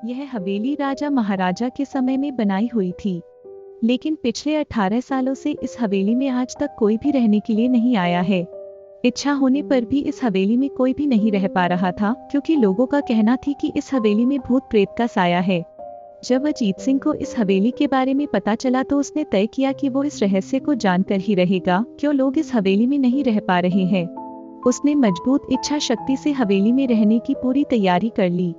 यह हवेली राजा महाराजा के समय में बनाई हुई थी, लेकिन पिछले 18 सालों से इस हवेली में आज तक कोई भी रहने के लिए नहीं आया है। इच्छा होने पर भी इस हवेली में कोई भी नहीं रह पा रहा था, क्योंकि लोगों का कहना थी कि इस हवेली में भूत प्रेत का साया है। जब अजीत सिंह को इस हवेली के बारे में पता चला तो उसने तय किया कि वो इस रहस्य को जानकर ही रहेगा, क्यों लोग इस हवेली में नहीं रह पा रहे हैं। उसने मजबूत इच्छा शक्ति से हवेली में रहने की पूरी तैयारी कर ली।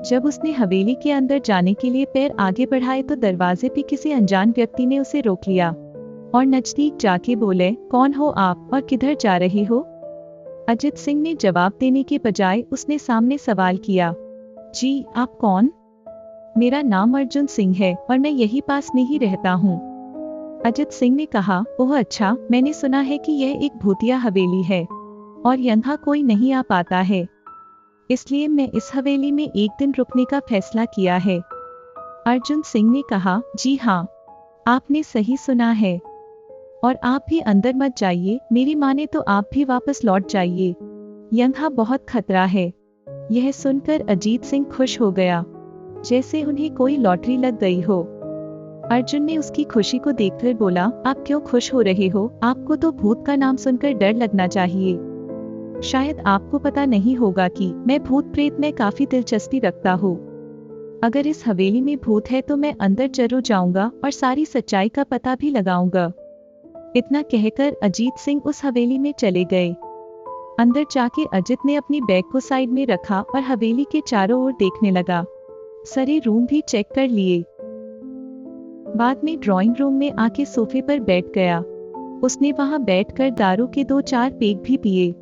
जब उसने हवेली के अंदर जाने के लिए पैर आगे बढ़ाए तो दरवाजे पे किसी अनजान व्यक्ति ने उसे रोक लिया और नजदीक जाके बोले, कौन हो आप और किधर जा रहे हो? अजित सिंह ने जवाब देने के बजाय उसने सामने सवाल किया, जी आप कौन? मेरा नाम अर्जुन सिंह है और मैं यही पास में ही रहता हूँ। अजित सिंह ने कहा, ओह अच्छा, मैंने सुना है कि यह एक भूतिया हवेली है और यहाँ कोई नहीं आ पाता है, इसलिए मैं इस हवेली में एक दिन रुकने का फैसला किया है। अर्जुन सिंह ने कहा, जी हाँ, आपने सही सुना है और आप भी अंदर मत जाइए, मेरी माने तो आप भी वापस लौट जाइए, यहाँ बहुत खतरा है। यह सुनकर अजीत सिंह खुश हो गया, जैसे उन्हें कोई लॉटरी लग गई हो। अर्जुन ने उसकी खुशी को देखकर बोला, आप क्यों खुश हो रहे हो? आपको तो भूत का नाम सुनकर डर लगना चाहिए। शायद आपको पता नहीं होगा कि मैं भूत प्रेत में काफी दिलचस्पी रखता हूँ। अगर इस हवेली में भूत है तो मैं अंदर जरूर जाऊंगा और सारी सच्चाई का पता भी लगाऊंगा। इतना कहकर अजीत सिंह उस हवेली में चले गए। अंदर जाके अजित ने अपनी बैग को साइड में रखा और हवेली के चारों ओर देखने लगा। सारे रूम भी चेक कर लिए। बाद में ड्राइंग रूम में आके सोफे पर बैठ गया। उसने वहां बैठकर दारू के 2-4 पेग भी पिए।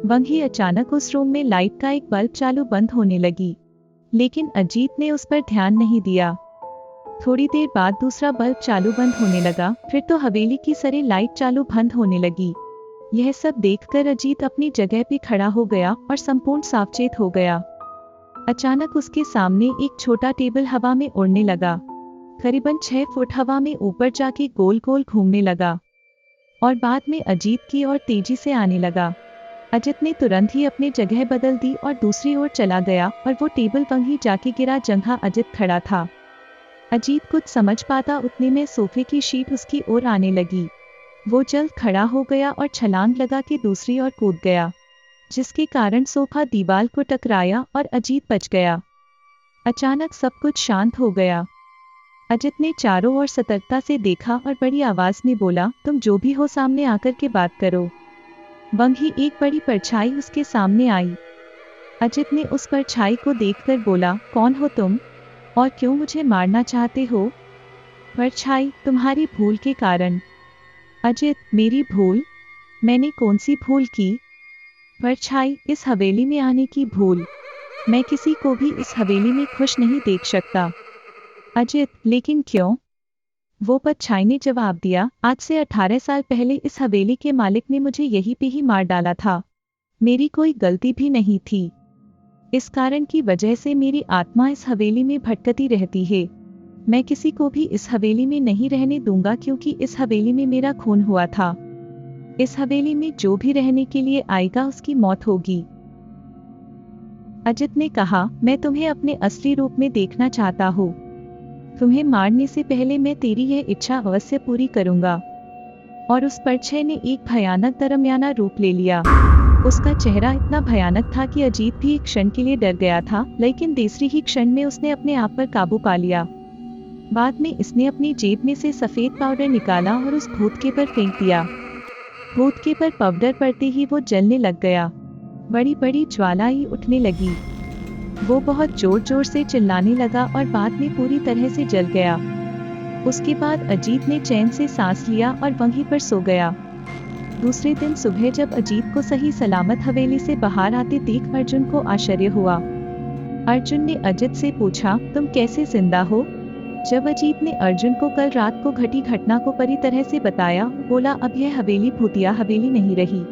वहीं अचानक उस रूम में लाइट का एक बल्ब चालू बंद होने लगी, लेकिन अजीत ने उस पर ध्यान नहीं दिया। थोड़ी देर बाद दूसरा बल्ब चालू बंद होने लगा, फिर तो हवेली की सारी लाइट चालू बंद होने लगी। यह सब देखकर अजीत अपनी जगह पे खड़ा हो गया और संपूर्ण सावचेत हो गया। अचानक उसके सामने एक छोटा टेबल हवा में उड़ने लगा। करीबन 6 फुट हवा में ऊपर जाके गोल गोल घूमने लगा और बाद में अजीत की ओर तेजी से आने लगा। अजित ने तुरंत ही अपनी जगह बदल दी और दूसरी ओर चला गया और वो टेबल वहीं जाके गिरा जहां अजित खड़ा था। अजीत कुछ समझ पाता उतने में सोफे की शीट उसकी ओर आने लगी। वो जल्द खड़ा हो गया और छलांग लगा के दूसरी ओर कूद गया, जिसके कारण सोफा दीवार को टकराया और अजीत बच गया। अचानक सब कुछ शांत हो गया। अजित ने चारों ओर सतर्कता से देखा और बड़ी आवाज में बोला, तुम जो भी हो सामने आकर के बात करो। वहीं एक बड़ी परछाई उसके सामने आई। अजित ने उस परछाई को देखकर बोला, कौन हो तुम और क्यों मुझे मारना चाहते हो? परछाई, तुम्हारी भूल के कारण। अजित, मेरी भूल? मैंने कौन सी भूल की? परछाई, इस हवेली में आने की भूल। मैं किसी को भी इस हवेली में खुश नहीं देख सकता। अजित, लेकिन क्यों? वो परछाई ने जवाब दिया, आज से 18 साल पहले इस हवेली के मालिक ने मुझे यहीं पे ही मार डाला था। मेरी कोई गलती भी नहीं थी। इस कारण की वजह से मेरी आत्मा इस हवेली में भटकती रहती है। मैं किसी को भी इस हवेली में नहीं रहने दूंगा, क्योंकि इस हवेली में मेरा खून हुआ था। इस हवेली में जो भी रहने के लिए आएगा उसकी मौत होगी। अजित ने कहा, मैं तुम्हें अपने असली रूप में देखना चाहता हूँ। तुम्हें मारने से पहले मैं तेरी यह इच्छा अवश्य पूरी करूंगा। और उस परछाई ने एक भयानक दरमियाना रूप ले लिया। उसका चेहरा इतना भयानक था कि अजीत भी एक क्षण के लिए डर गया था, लेकिन दूसरी ही क्षण में उसने अपने आप पर काबू पा लिया। बाद में इसने अपनी जेब में से सफेद पाउडर निकाला और उस भूत के पर फेंक दिया। भूत के पर पाउडर पड़ते ही वो जलने लग गया। बड़ी बड़ी ज्वालाएं उठने लगी। वो बहुत जोर जोर से चिल्लाने लगा और बाद में पूरी तरह से जल गया। उसके बाद अजीत ने चैन से सांस लिया और वहीं पर सो गया। दूसरे दिन सुबह जब अजीत को सही सलामत हवेली से बाहर आते देख अर्जुन को आश्चर्य हुआ। अर्जुन ने अजित से पूछा, तुम कैसे जिंदा हो? जब अजीत ने अर्जुन को कल रात को घटी घटना को पूरी तरह से बताया, बोला, अब यह हवेली भूतिया हवेली नहीं रही।